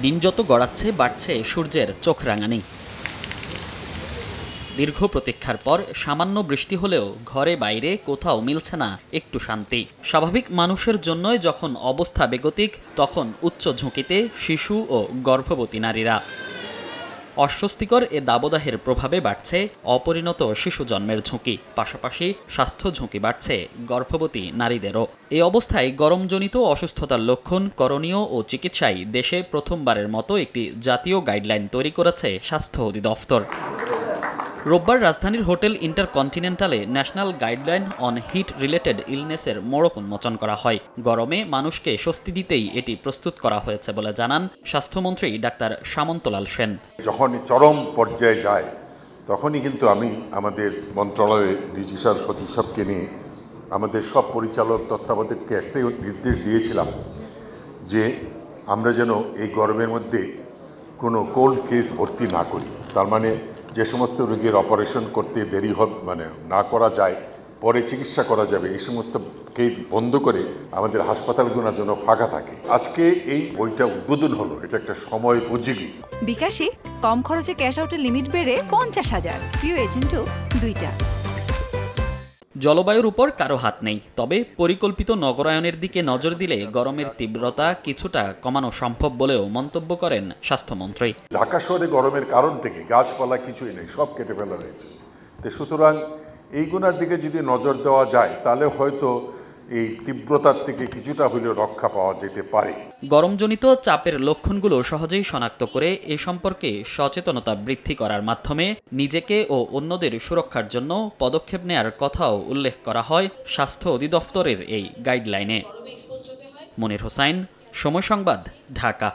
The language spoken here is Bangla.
দিন যত গড়াচ্ছে বাড়ছে সূর্যের চোখ রাঙানি। দীর্ঘ প্রতীক্ষার পর সামান্য বৃষ্টি হলেও ঘরে বাইরে কোথাও মিলছে না একটু শান্তি। স্বাভাবিক মানুষের জন্যই যখন অবস্থা বেগতিক, তখন উচ্চ ঝুঁকিতে শিশু ও গর্ভবতী নারীরা। অস্বস্তিকর এ দাবদাহের প্রভাবে বাড়ছে অপরিণত শিশু জন্মের ঝুঁকি, পাশাপাশি স্বাস্থ্য ঝুঁকি বাড়ছে গর্ভবতী নারীদেরও। এই অবস্থায় গরমজনিত অসুস্থতার লক্ষণ, করণীয় ও চিকিৎসায় দেশে প্রথমবারের মতো একটি জাতীয় গাইডলাইন তৈরি করেছে স্বাস্থ্য অধিদপ্তর। রোববার রাজধানীর হোটেল ইন্টারকন্টিনেন্টালে national guideline on heat related ইলনেসের মোড়ক উন্মোচন করা হয়। গরমে মানুষকে স্বস্তি দিতেই এটি প্রস্তুত করা হয়েছে বলে জানান স্বাস্থ্যমন্ত্রী ডাক্তার সামন্তলাল সেন। যখনই চরম পর্যায়ে যায় তখনই কিন্তু আমি আমাদের মন্ত্রণালয়ের ডিজিটাল সচিব সাহেবকে নিয়ে আমাদের সব পরিচালক তত্ত্বাবধায়ককে একটাই নির্দেশ দিয়েছিলাম যে আমরা যেন এই গরমের মধ্যে কোনো কোল্ড কেস ভর্তি না করি। তার মানে যে সমস্ত রোগীর অপারেশন করতে দেরি হবে, মানে না করা যায়, পরে চিকিৎসা করা যাবে, এই সমস্ত কেস বন্ধ করে আমাদের হাসপাতালগুলোর জন্য ফাঁকা থাকে। আজকে এই বইটা উদ্বোধন হলো, এটা একটা সময় উপযোগী। বিকাশে কম খরচে ক্যাশ আউটের লিমিট বেড়ে 50,000, প্রিয় এজেন্টও 2টা। জলবায়ুর উপর কারো হাত নেই, তবে পরিকল্পিত নগরায়নের দিকে নজর দিলে গরমের তীব্রতা কিছুটা কমানো সম্ভব বলেও মন্তব্য করেন স্বাস্থ্যমন্ত্রী। ঢাকা শহরে গরমের কারণ থেকে গাছপালা কিছুই নেই, সব কেটে ফেলা হয়েছে। তো সুতরাং এইগুলোর দিকে যদি নজর দেওয়া যায় তাহলে হয়তো এই তীব্রতার থেকে কিছুটা হলেও রক্ষা পাওয়া যেতে পারে। গরমজনিত চাপের লক্ষণগুলো সহজেই শনাক্ত করে এ সম্পর্কে সচেতনতা বৃদ্ধি করার মাধ্যমে নিজেকে ও অন্যদের সুরক্ষার জন্য পদক্ষেপ নেয়ার কথাও উল্লেখ করা হয় স্বাস্থ্য অধিদপ্তরের এই গাইডলাইনে। মনির হোসাইন, সময় সংবাদ, ঢাকা।